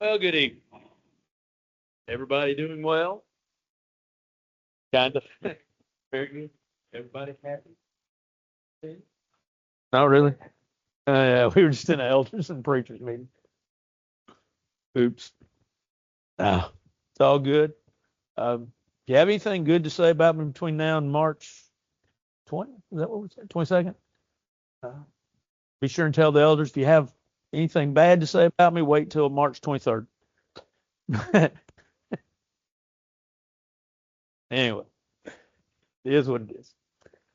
Well, good evening. Everybody doing well? Kind of. Very good. Everybody happy? Not really. Yeah, we were just in an elders and preachers meeting. Oops. Ah, it's all good. Do you have anything good to say about me between now and March 20? Is that what we said? 22nd? Uh, be sure and tell the elders if you have anything bad to say about me, wait till March 23rd. Anyway, it is what it is.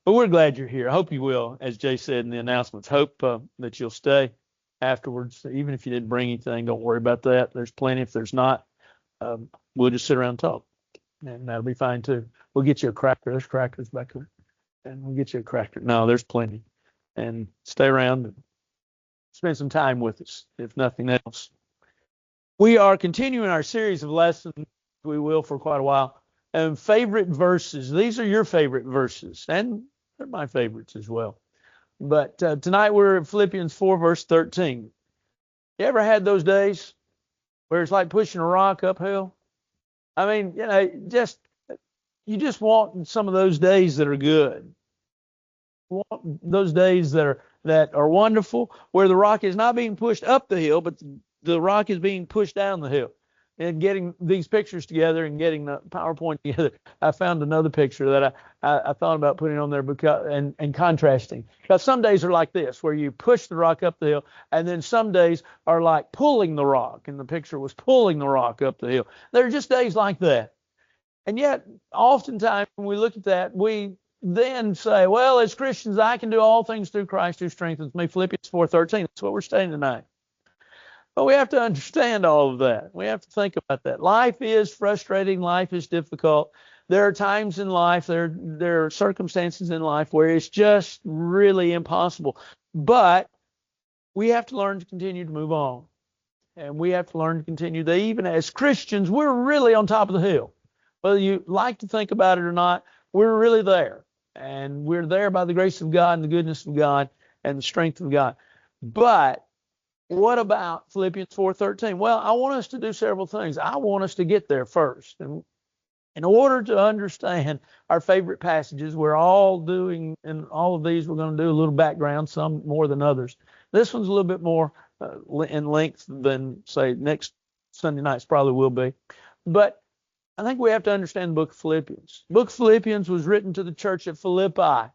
But we're glad you're here. I hope you will, as Jay said in the announcements. Hope that you'll stay afterwards. Even if you didn't bring anything, don't worry about that. There's plenty. If there's not, we'll just sit around and talk, and that'll be fine too. We'll get you a cracker. There's crackers back there, and we'll get you a cracker. No, there's plenty. And stay around and spend some time with us, if nothing else. We are continuing our series of lessons. We will for quite a while. And favorite verses. These are your favorite verses, and they're my favorites as well. But tonight we're in Philippians 4, verse 13. You ever had those days where it's like pushing a rock uphill? I mean, you just want some of those days that are good. You want those days that are wonderful, where the rock is not being pushed up the hill, but the rock is being pushed down the hill. And getting these pictures together and getting the PowerPoint together, I found another picture that I thought about putting on there and contrasting. Because some days are like this, where you push the rock up the hill, and then some days are like pulling the rock, and the picture was pulling the rock up the hill. There are just days like that. And yet, oftentimes when we look at that, we then say, well, as Christians, I can do all things through Christ who strengthens me. Philippians 4:13. That's what we're studying tonight. But we have to understand all of that. We have to think about that. Life is frustrating. Life is difficult. There are times in life, there are circumstances in life where it's just really impossible. But we have to learn to continue to move on. And we have to learn to continue that even as Christians, we're really on top of the hill. Whether you like to think about it or not, we're really there. And we're there by the grace of God and the goodness of God and the strength of God. But what about Philippians 4:13? Well, I want us to do several things. I want us to get there first. And in order to understand our favorite passages, we're all doing, in all of these, we're going to do a little background, some more than others. This one's a little bit more in length than, say, next Sunday night's probably will be. But I think we have to understand the book of Philippians. The book of Philippians was written to the church at Philippi.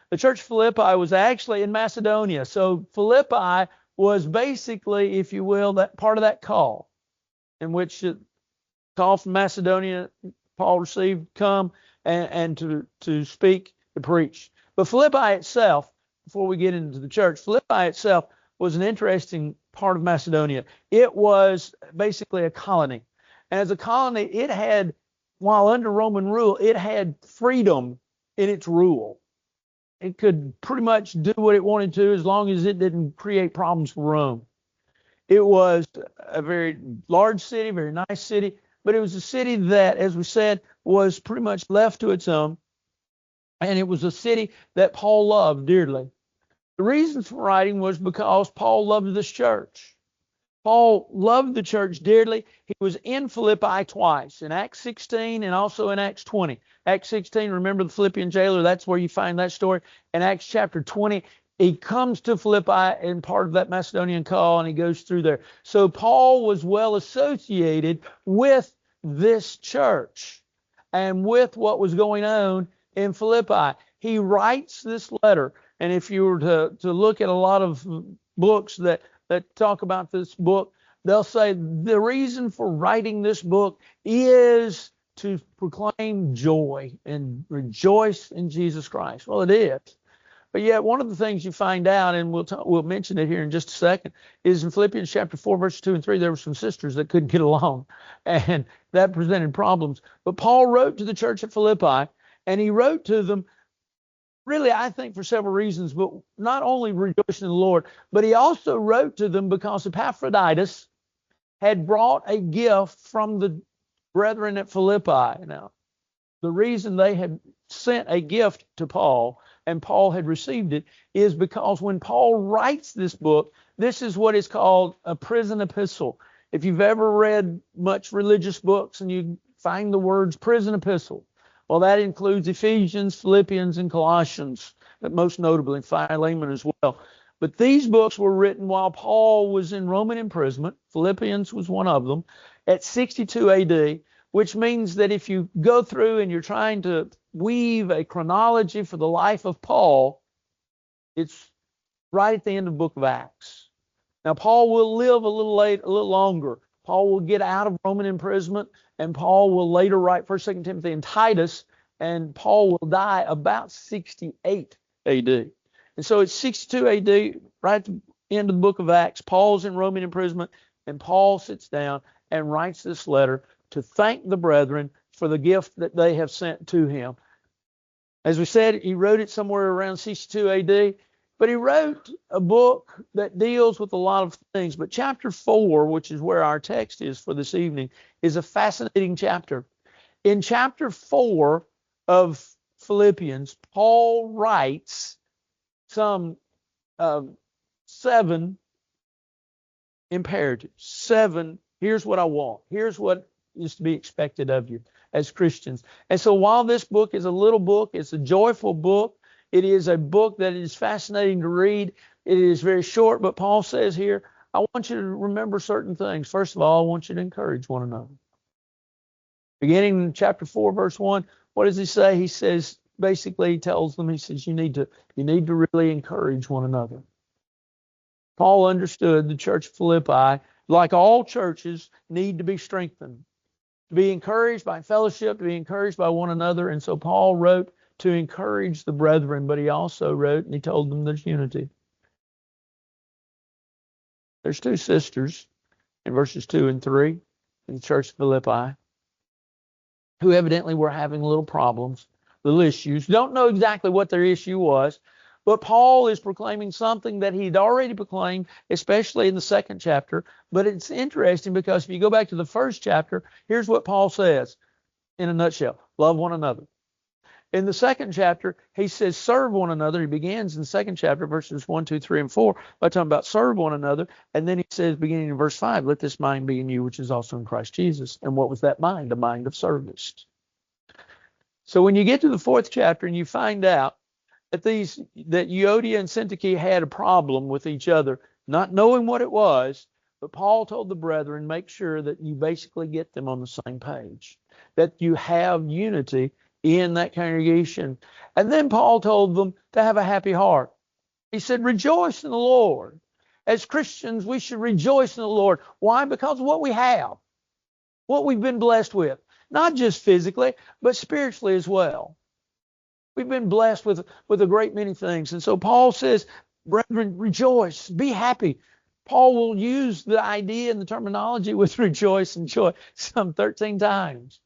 The church of Philippi was actually in Macedonia. So Philippi was basically, if you will, that part of that call, in which the call from Macedonia Paul received, come and to speak, to preach. But Philippi itself, before we get into the church, Philippi itself was an interesting part of Macedonia. It was basically a colony. And as a colony, it had, while under Roman rule, it had freedom in its rule. It could pretty much do what it wanted to as long as it didn't create problems for Rome. It was a very large city, very nice city, but it was a city that, as we said, was pretty much left to its own. And it was a city that Paul loved dearly. The reason for writing was because Paul loved this church. Paul loved the church dearly. He was in Philippi twice, in Acts 16 and also in Acts 20. Acts 16, remember the Philippian jailer? That's where you find that story. In Acts chapter 20, he comes to Philippi and part of that Macedonian call, and he goes through there. So Paul was well associated with this church and with what was going on in Philippi. He writes this letter, and if you were to look at a lot of books that talk about this book, they'll say the reason for writing this book is to proclaim joy and rejoice in Jesus Christ. Well, it is. But yet one of the things you find out, and we'll mention it here in just a second, is in Philippians chapter 4, verses 2 and 3, there were some sisters that couldn't get along, and that presented problems. But Paul wrote to the church at Philippi, and he wrote to them really, I think, for several reasons, but not only rejoicing in the Lord, but he also wrote to them because Epaphroditus had brought a gift from the brethren at Philippi. Now, the reason they had sent a gift to Paul and Paul had received it is because when Paul writes this book, this is what is called a prison epistle. If you've ever read much religious books and you find the words prison epistle, well, that includes Ephesians, Philippians, and Colossians, but most notably Philemon as well. But these books were written while Paul was in Roman imprisonment. Philippians was one of them at 62 AD, which means that if you go through and you're trying to weave a chronology for the life of Paul, it's right at the end of the book of Acts. Now, Paul will live a little longer. Paul will get out of Roman imprisonment, and Paul will later write 1st, 2nd Timothy, and Titus, and Paul will die about 68 AD. And so it's 62 AD, right at the end of the book of Acts. Paul's in Roman imprisonment, and Paul sits down and writes this letter to thank the brethren for the gift that they have sent to him. As we said, he wrote it somewhere around 62 AD, but he wrote a book that deals with a lot of things. But chapter 4, which is where our text is for this evening, is a fascinating chapter. In chapter 4 of Philippians, Paul writes some 7 imperatives. 7, here's what I want. Here's what is to be expected of you as Christians. And so while this book is a little book, it's a joyful book. It is a book that is fascinating to read. It is very short, but Paul says here, I want you to remember certain things. First of all, I want you to encourage one another. Beginning in chapter 4, verse 1, what does he say? He says, basically, he tells them, he says, you need to really encourage one another. Paul understood the church of Philippi, like all churches, need to be strengthened, to be encouraged by fellowship, to be encouraged by one another. And so Paul wrote to encourage the brethren, but he also wrote and he told them there's unity. There's 2 sisters in verses 2 and 3 in the church of Philippi who evidently were having little problems, little issues. Don't know exactly what their issue was, but Paul is proclaiming something that he'd already proclaimed, especially in the 2nd chapter. But it's interesting because if you go back to the 1st chapter, here's what Paul says in a nutshell: love one another. In the 2nd chapter, he says, serve one another. He begins in the 2nd chapter, verses 1, 2, 3, and 4, by talking about serve one another. And then he says, beginning in verse 5, let this mind be in you, which is also in Christ Jesus. And what was that mind? A mind of service. So when you get to the 4th chapter and you find out that Euodia and Syntyche had a problem with each other, not knowing what it was, but Paul told the brethren, make sure that you basically get them on the same page, that you have unity in that congregation. And then Paul told them to have a happy heart. He said, rejoice in the Lord. As Christians, we should rejoice in the Lord. Why? Because of what we have, what we've been blessed with, not just physically, but spiritually as well. We've been blessed with a great many things. And so Paul says, brethren, rejoice, be happy. Paul will use the idea and the terminology with rejoice and joy some 13 times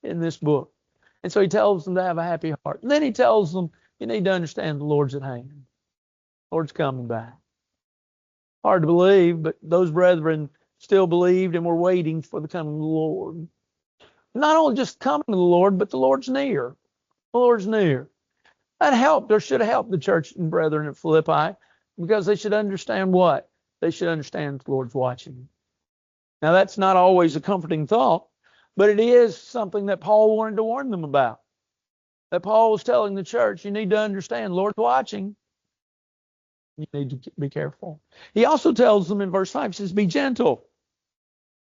in this book. And so he tells them to have a happy heart. And then he tells them, you need to understand the Lord's at hand. The Lord's coming back. Hard to believe, but those brethren still believed and were waiting for the coming of the Lord. Not only just coming to the Lord, but the Lord's near. The Lord's near. That helped, or should have helped the church and brethren at Philippi, because they should understand what? They should understand the Lord's watching. Now, that's not always a comforting thought, but it is something that Paul wanted to warn them about. That Paul was telling the church, you need to understand, the Lord's watching. You need to be careful. He also tells them in verse 5, he says, be gentle.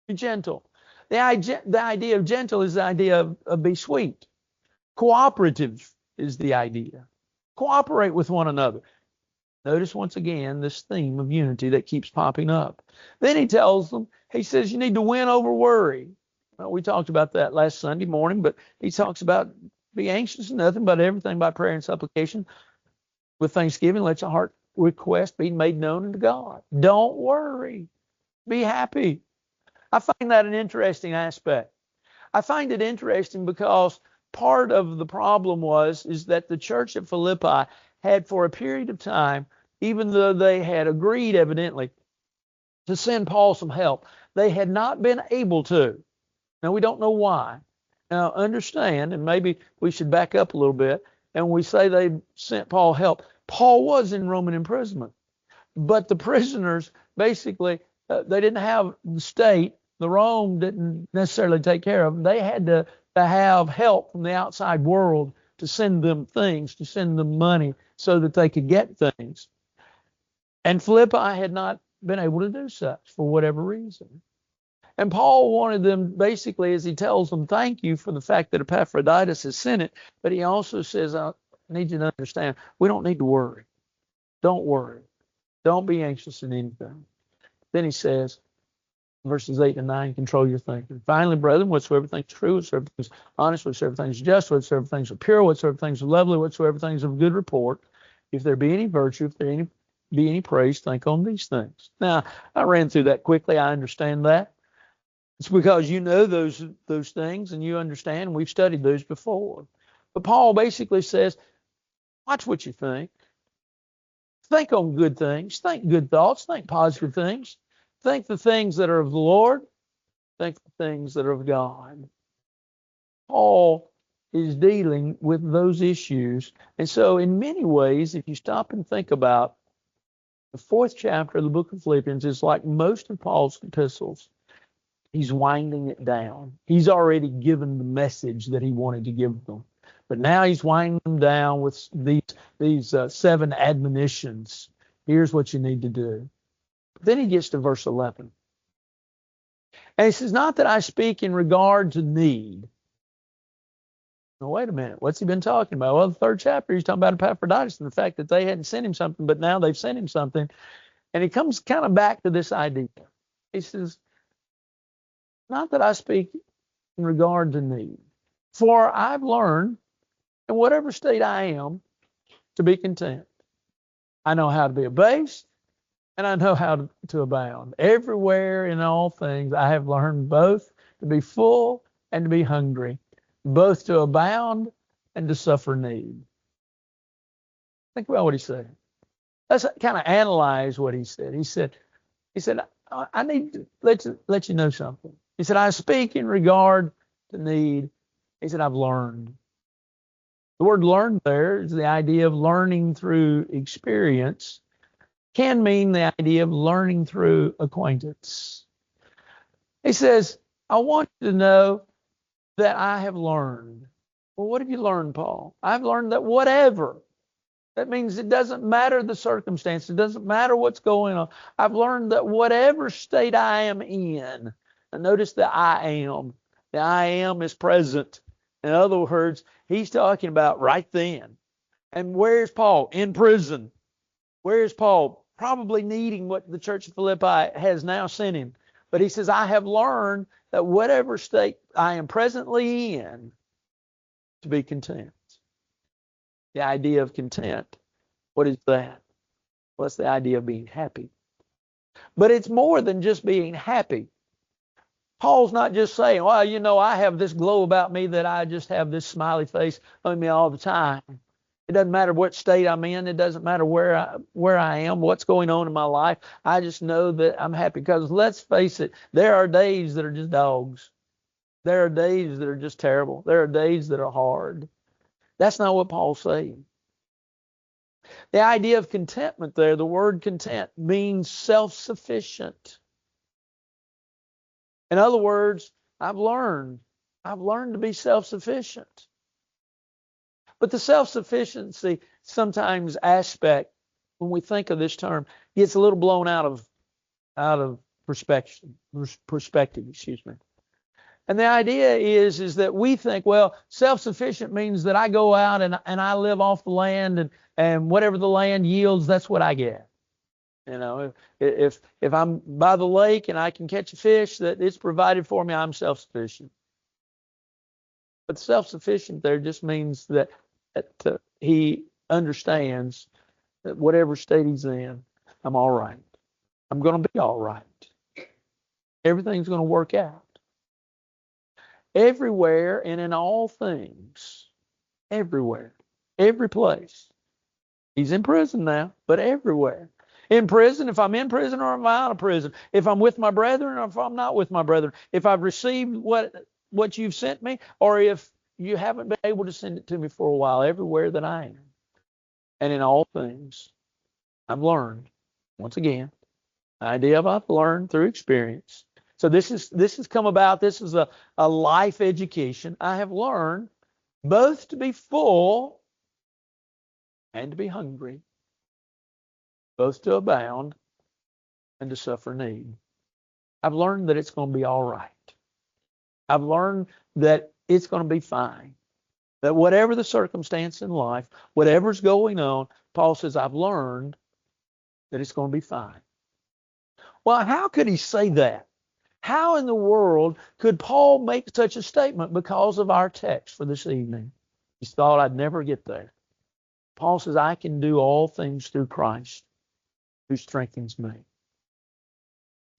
Be gentle. The idea of gentle is the idea of be sweet. Cooperative is the idea. Cooperate with one another. Notice once again this theme of unity that keeps popping up. Then he tells them, he says, you need to win over worry. Well, we talked about that last Sunday morning, but he talks about be anxious in nothing but everything by prayer and supplication. With thanksgiving, let your heart request be made known unto God. Don't worry. Be happy. I find that an interesting aspect. I find it interesting because part of the problem is that the church at Philippi had for a period of time, even though they had agreed evidently to send Paul some help, they had not been able to. Now, we don't know why. Now, understand, and maybe we should back up a little bit, and we say they sent Paul help. Paul was in Roman imprisonment, but the prisoners basically, they didn't have the state The Rome didn't necessarily take care of them. They had to have help from the outside world to send them things, to send them money so that they could get things. And Philippi had not been able to do such for whatever reason. And Paul wanted them, basically, as he tells them, thank you for the fact that Epaphroditus has sent it. But he also says, I need you to understand, we don't need to worry. Don't worry. Don't be anxious in anything. Then he says, verses 8 and 9, control your thinking. Finally, brethren, whatsoever things are true, whatsoever things are honest, whatsoever things are just, whatsoever things are pure, whatsoever things are lovely, whatsoever things are of good report, if there be any virtue, if there be any praise, think on these things. Now, I ran through that quickly. I understand that. It's because you know those things and you understand. We've studied those before. But Paul basically says, watch what you think. Think on good things. Think good thoughts. Think positive things. Think the things that are of the Lord. Think the things that are of God. Paul is dealing with those issues. And so in many ways, if you stop and think about the 4th chapter of the book of Philippians, is like most of Paul's epistles. He's winding it down. He's already given the message that he wanted to give them. But now he's winding them down with these 7 admonitions. Here's what you need to do. Then he gets to verse 11. And he says, not that I speak in regard to need. Now, wait a minute. What's he been talking about? Well, the 3rd chapter, he's talking about Epaphroditus and the fact that they hadn't sent him something, but now they've sent him something. And he comes kind of back to this idea. He says, not that I speak in regard to need, for I've learned in whatever state I am to be content. I know how to be abased, and I know how to abound. Everywhere in all things, I have learned both to be full and to be hungry, both to abound and to suffer need. Think about what he said. Let's kind of analyze what he said. He said, I need to let you know something. He said, I speak in regard to need. He said, I've learned. The word learned there is the idea of learning through experience. Can mean the idea of learning through acquaintance. He says, I want you to know that I have learned. Well, what have you learned, Paul? I've learned that whatever. That means it doesn't matter the circumstance. It doesn't matter what's going on. I've learned that whatever state I am in, and notice the I am. The I am is present. In other words, he's talking about right then. And where's Paul? In prison. Where's Paul? Probably needing what the church of Philippi has now sent him. But he says, I have learned that whatever state I am presently in, to be content. The idea of content. What is that? Well, it's the idea of being happy. But it's more than just being happy. Paul's not just saying, well, I have this glow about me that I just have this smiley face on me all the time. It doesn't matter what state I'm in. It doesn't matter where I am, what's going on in my life. I just know that I'm happy. Because let's face it, there are days that are just dogs. There are days that are just terrible. There are days that are hard. That's not what Paul's saying. The idea of contentment there, the word content, means self-sufficient. In other words, I've learned to be self-sufficient. But the self-sufficiency sometimes aspect, when we think of this term, gets a little blown out of perspective, excuse me. And the idea is that we think, well, self-sufficient means that I go out and I live off the land and whatever the land yields, that's what I get. If I'm by the lake and I can catch a fish that it's provided for me, I'm self-sufficient. But self-sufficient there just means that he understands that whatever state he's in, I'm all right. I'm going to be all right. Everything's going to work out. Everywhere and in all things. Everywhere. Every place. He's in prison now, but everywhere. In prison, if I'm in prison or if I'm out of prison. If I'm with my brethren or if I'm not with my brethren. If I've received what you've sent me or if you haven't been able to send it to me for a while. Everywhere that I am. And in all things, I've learned, once again, the idea of I've learned through experience. So this has come about. This is a life education. I have learned both to be full and to be hungry, both to abound and to suffer need. I've learned that it's going to be all right. I've learned that it's going to be fine. That whatever the circumstance in life, whatever's going on, Paul says, I've learned that it's going to be fine. Well, how could he say that? How in the world could Paul make such a statement because of our text for this evening? He thought I'd never get there. Paul says, I can do all things through Christ who strengthens me.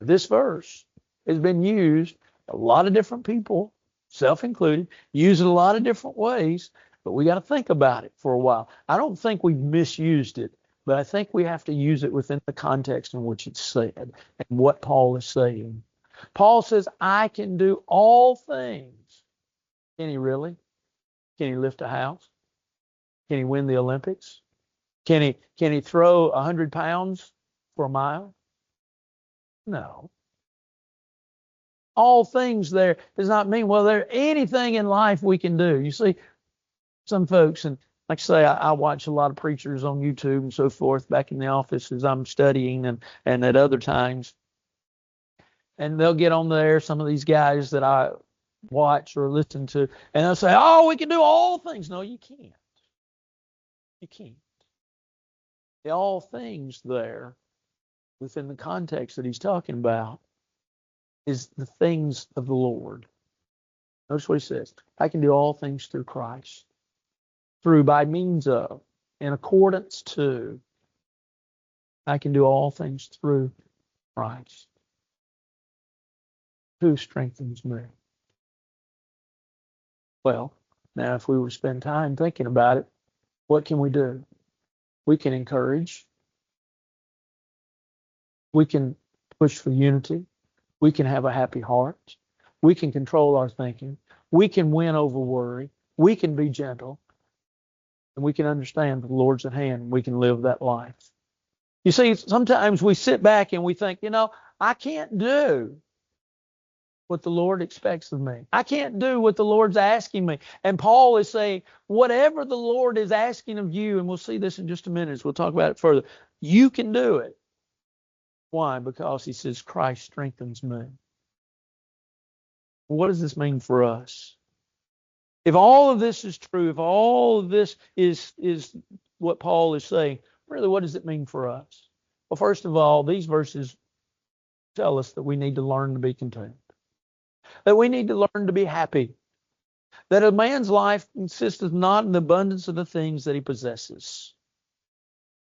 This verse has been used a lot of different people, self included, use it a lot of different ways, but we got to think about it for a while. I don't think we've misused it, but I think we have to use it within the context in which it's said and what Paul is saying. Paul says, I can do all things. Can he really? Can he lift a house? Can he win the Olympics? Can he throw 100 pounds for a mile? No. All things there does not mean, well, there anything in life we can do. You see, some folks, and like I say, I watch a lot of preachers on YouTube and so forth back in the office as I'm studying and at other times. And they'll get on there, some of these guys that I watch or listen to, and they'll say, oh, we can do all things. No, you can't. You can't. The all things there, within the context that he's talking about, is the things of the Lord. Notice what he says. I can do all things through Christ. Through, by means of, in accordance to. I can do all things through Christ, who strengthens me. Well, now if we were to spend time thinking about it, what can we do? We can encourage. We can push for unity. We can have a happy heart. We can control our thinking. We can win over worry. We can be gentle. And we can understand that the Lord's at hand. We can live that life. You see, sometimes we sit back and we think, I can't do what the Lord expects of me. I can't do what the Lord's asking me. And Paul is saying, whatever the Lord is asking of you, and we'll see this in just a minute as we'll talk about it further, you can do it. Why? Because he says, Christ strengthens me. What does this mean for us? If all of this is true, if all of this is what Paul is saying, really, what does it mean for us? Well, first of all, these verses tell us that we need to learn to be content, that we need to learn to be happy, that a man's life consists not in the abundance of the things that he possesses.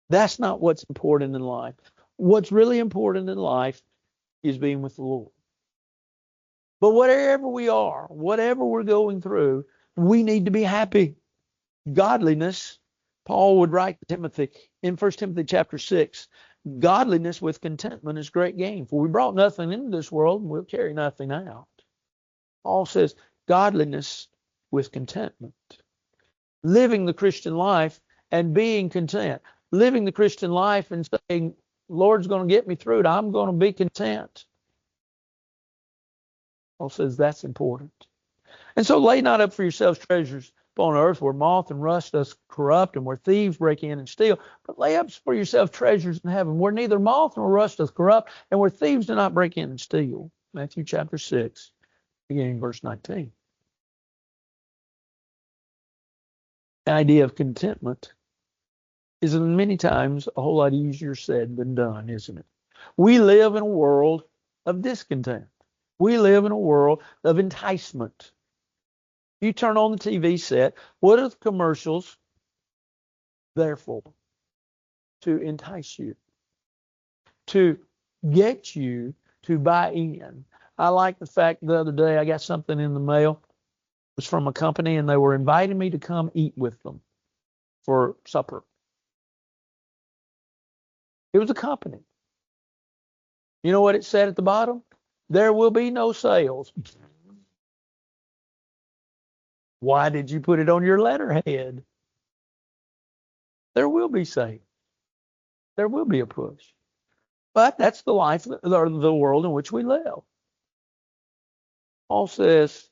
That's not what's important in life. What's really important in life is being with the Lord. But whatever we are, whatever we're going through, we need to be happy. Godliness, Paul would write to Timothy in 1 Timothy chapter 6, godliness with contentment is great gain. For we brought nothing into this world, and we'll carry nothing out. Paul says, godliness with contentment. Living the Christian life and being content. Living the Christian life and saying, Lord's going to get me through it. I'm going to be content. Paul says that's important. And so lay not up for yourselves treasures upon earth where moth and rust does corrupt and where thieves break in and steal, but lay up for yourselves treasures in heaven where neither moth nor rust doth corrupt and where thieves do not break in and steal. Matthew chapter 6, beginning verse 19. The idea of contentment is many times a whole lot easier said than done, isn't it? We live in a world of discontent. We live in a world of enticement. You turn on the TV set, what are the commercials there for? To entice you, to get you to buy in. I like the fact the other day I got something in the mail. It was from a company and they were inviting me to come eat with them for supper. It was a company. You know what it said at the bottom? There will be no sales. Why did you put it on your letterhead? There will be sales. There will be a push. But that's the life or the world in which we live. Paul says,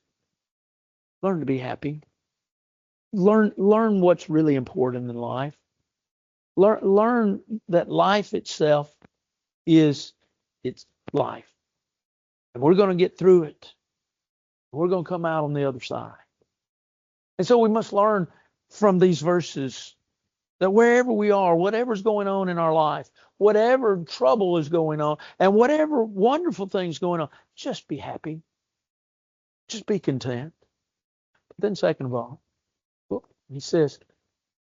learn to be happy. Learn what's really important in life. Learn that life itself is its life. And we're going to get through it. We're going to come out on the other side. And so we must learn from these verses that wherever we are, whatever's going on in our life, whatever trouble is going on, and whatever wonderful things going on, just be happy. Just be content. But then second of all, he says,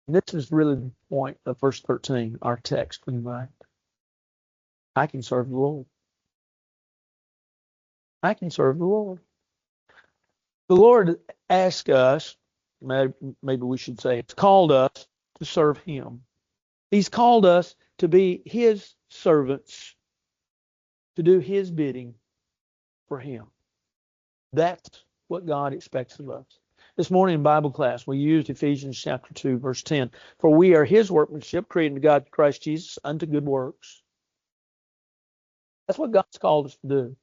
and this is really the point of verse 13, our text tonight. I can serve the Lord. I can serve the Lord. The Lord asked us, maybe we should say, it's called us to serve Him. He's called us to be His servants, to do His bidding for Him. That's what God expects of us. This morning in Bible class, we used Ephesians chapter 2, verse 10. For we are His workmanship, created in God, Christ Jesus, unto good works. That's what God's called us to do.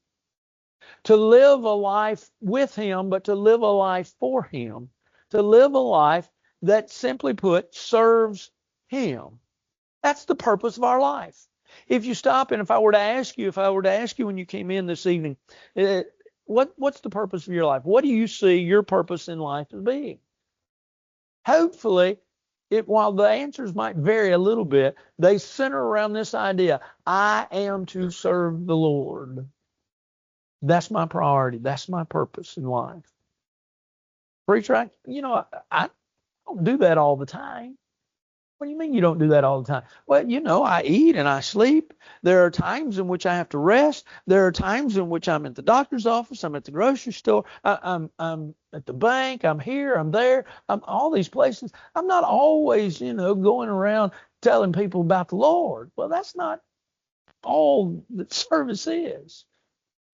To live a life with Him, but to live a life for Him. To live a life that, simply put, serves Him. That's the purpose of our life. If you stop and if I were to ask you when you came in this evening, what's the purpose of your life? What do you see your purpose in life as being? Hopefully, while the answers might vary a little bit, they center around this idea: I am to serve the Lord. That's my priority. That's my purpose in life. Preacher, I don't do that all the time. What do you mean you don't do that all the time? Well, I eat and I sleep. There are times in which I have to rest. There are times in which I'm at the doctor's office. I'm at the grocery store. I'm at the bank. I'm here. I'm there. I'm all these places. I'm not always, going around telling people about the Lord. Well, that's not all that service is.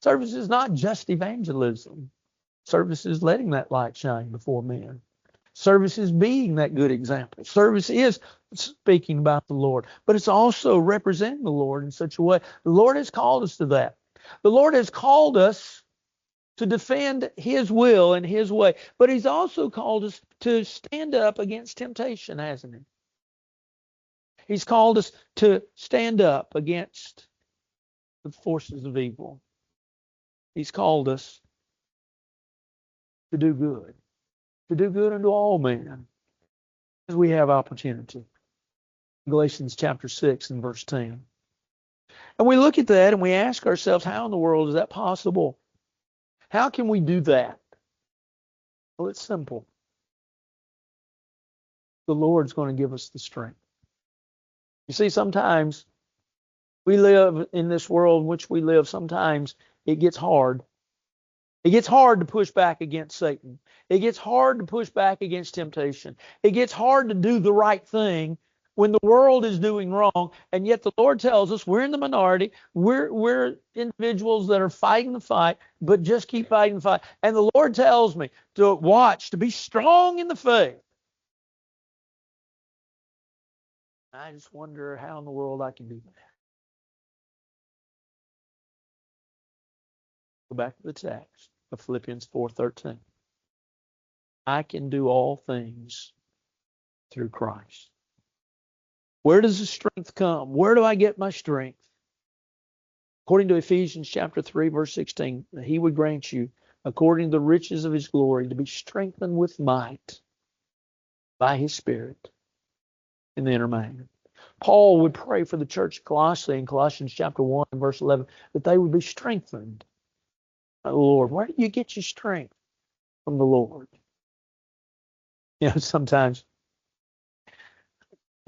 Service is not just evangelism. Service is letting that light shine before men. Service is being that good example. Service is speaking about the Lord, but it's also representing the Lord in such a way. The Lord has called us to that. The Lord has called us to defend His will and His way, but He's also called us to stand up against temptation, hasn't He? He's called us to stand up against the forces of evil. He's called us to do good. To do good unto all men, as we have opportunity. Galatians chapter 6 and verse 10. And we look at that and we ask ourselves, how in the world is that possible? How can we do that? Well, it's simple. The Lord's going to give us the strength. You see, sometimes we live in this world in which we live, sometimes it gets hard. It gets hard to push back against Satan. It gets hard to push back against temptation. It gets hard to do the right thing when the world is doing wrong. And yet the Lord tells us we're in the minority. We're individuals that are fighting the fight, but just keep fighting the fight. And the Lord tells me to watch, to be strong in the faith. I just wonder how in the world I can do that. Go back to the text of Philippians 4:13. I can do all things through Christ. Where does the strength come? Where do I get my strength? According to Ephesians chapter 3, verse 16, that He would grant you, according to the riches of His glory, to be strengthened with might by His Spirit in the inner man. Paul would pray for the church of Colossae in Colossians chapter 1, verse 11, that they would be strengthened by the Lord. Where do you get your strength? From the Lord. Sometimes,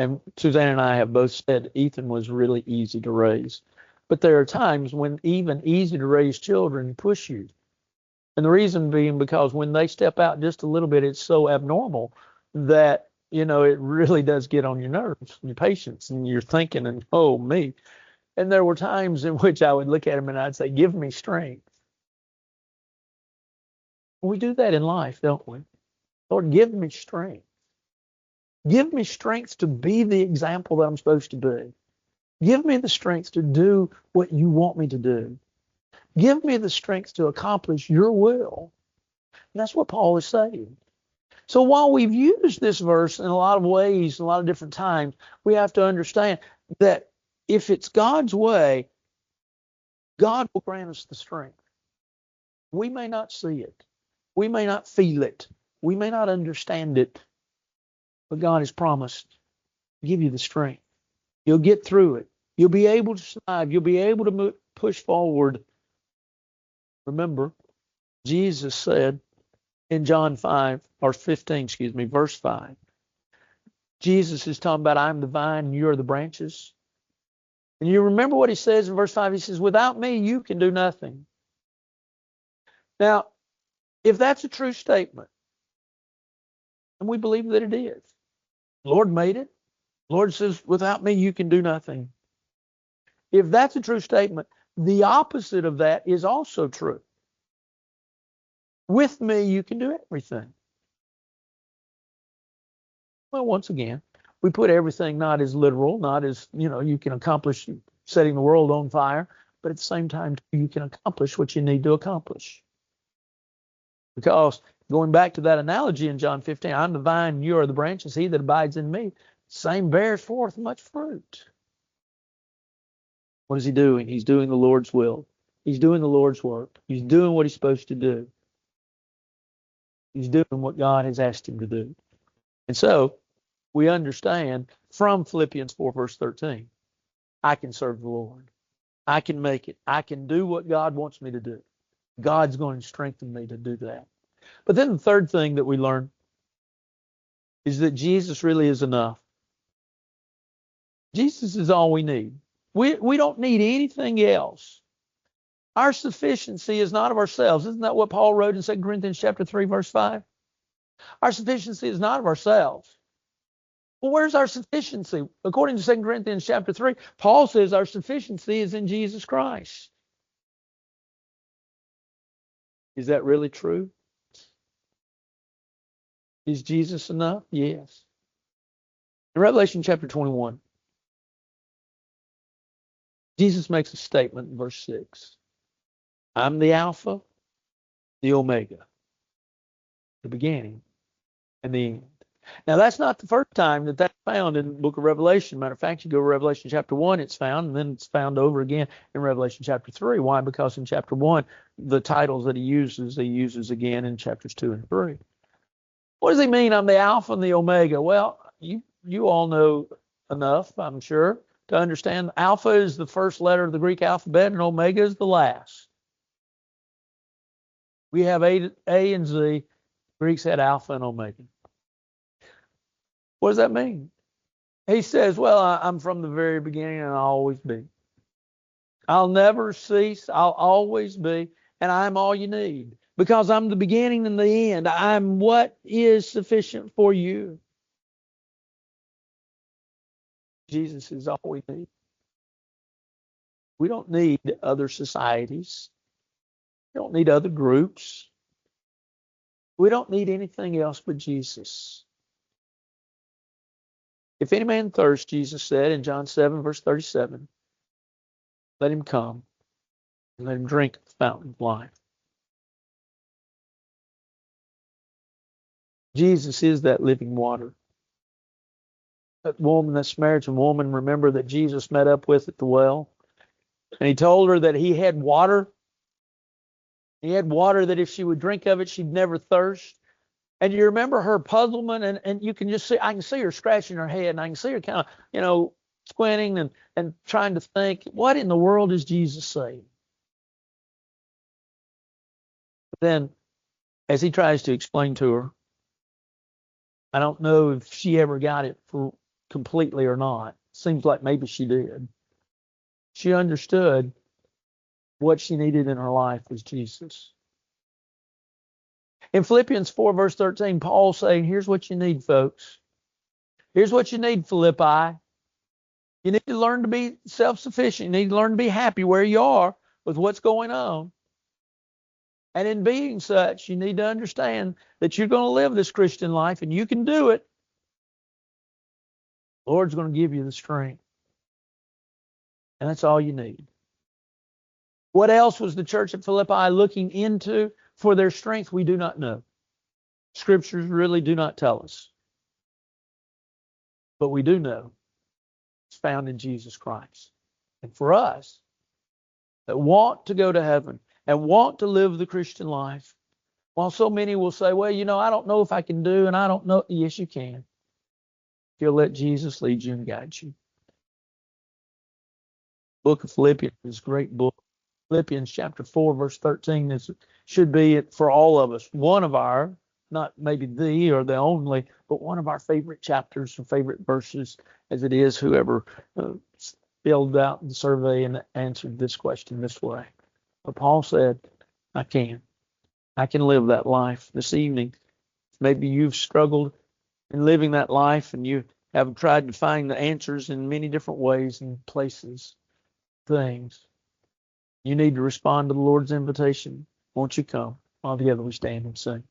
and Suzanne and I have both said Ethan was really easy to raise. But there are times when even easy to raise children push you. And the reason being because when they step out just a little bit, it's so abnormal that, it really does get on your nerves and your patience and you're thinking, and oh, me. And there were times in which I would look at him and I'd say, give me strength. We do that in life, don't we? Lord, give me strength. Give me strength to be the example that I'm supposed to be. Give me the strength to do what you want me to do. Give me the strength to accomplish your will. And that's what Paul is saying. So while we've used this verse in a lot of ways, a lot of different times, we have to understand that if it's God's way, God will grant us the strength. We may not see it. We may not feel it. We may not understand it. But God has promised to give you the strength. You'll get through it. You'll be able to survive. You'll be able to push forward. Remember, Jesus said in John 5, or 15, verse 5, Jesus is talking about, I'm the vine and you are the branches. And you remember what he says in verse 5? He says, without me, you can do nothing. Now, if that's a true statement, and we believe that it is, the Lord made it. The Lord says, without me, you can do nothing. If that's a true statement, the opposite of that is also true. With me, you can do everything. Well, once again, we put everything not as literal, not as, you can accomplish setting the world on fire, but at the same time, you can accomplish what you need to accomplish. Because going back to that analogy in John 15, I'm the vine, you are the branches, he that abides in me, same bears forth much fruit. What is he doing? He's doing the Lord's will. He's doing the Lord's work. He's doing what he's supposed to do. He's doing what God has asked him to do. And so we understand from Philippians 4, verse 13, I can serve the Lord. I can make it. I can do what God wants me to do. God's going to strengthen me to do that. But then the third thing that we learn is that Jesus really is enough. Jesus is all we need. We don't need anything else. Our sufficiency is not of ourselves. Isn't that what Paul wrote in 2 Corinthians chapter 3, verse 5? Our sufficiency is not of ourselves. Well, where's our sufficiency? According to 2 Corinthians chapter 3, Paul says our sufficiency is in Jesus Christ. Is that really true? Is Jesus enough? Yes. In Revelation chapter 21, Jesus makes a statement in verse 6. I'm the Alpha, the Omega, the beginning and the end. Now, that's not the first time that that's found in the book of Revelation. Matter of fact, you go to Revelation chapter 1, it's found, and then it's found over again in Revelation chapter 3. Why? Because in chapter 1, the titles that he uses again in chapters 2 and 3. What does he mean, I'm the Alpha and the Omega? Well, you all know enough, I'm sure, to understand Alpha is the first letter of the Greek alphabet and Omega is the last. We have A and Z. Greeks had Alpha and Omega. What does that mean? He says, well, I'm from the very beginning and I'll always be. I'll never cease. I'll always be. And I'm all you need. Because I'm the beginning and the end. I'm what is sufficient for you. Jesus is all we need. We don't need other societies. We don't need other groups. We don't need anything else but Jesus. If any man thirst, Jesus said in John 7, verse 37, let him come and let him drink the fountain of life. Jesus is that living water. That woman, that Samaritan woman, remember that Jesus met up with at the well? And he told her that he had water. He had water that if she would drink of it, she'd never thirst. And you remember her puzzlement, and you can just see, I can see her scratching her head, and I can see her kind of, squinting and trying to think, what in the world is Jesus saying? But then, as he tries to explain to her, I don't know if she ever got it completely or not. Seems like maybe she did. She understood what she needed in her life was Jesus. In Philippians 4, verse 13, Paul's saying, here's what you need, folks. Here's what you need, Philippi. You need to learn to be self-sufficient. You need to learn to be happy where you are with what's going on. And in being such, you need to understand that you're going to live this Christian life and you can do it. The Lord's going to give you the strength. And that's all you need. What else was the church at Philippi looking into for their strength? We do not know. Scriptures really do not tell us. But we do know it's found in Jesus Christ. And for us that want to go to heaven and want to live the Christian life, while so many will say, well, I don't know if I can do, and I don't know. Yes, you can. If you'll let Jesus lead you and guide you. Book of Philippians is a great book. Philippians chapter 4, verse 13 should be it for all of us. One of our, not maybe the or the only, but one of our favorite chapters or favorite verses, as it is whoever filled out the survey and answered this question this way. But Paul said, I can live that life. This evening, maybe you've struggled in living that life and you have tried to find the answers in many different ways and places, things. You need to respond to the Lord's invitation. Won't you come? All together we stand and sing.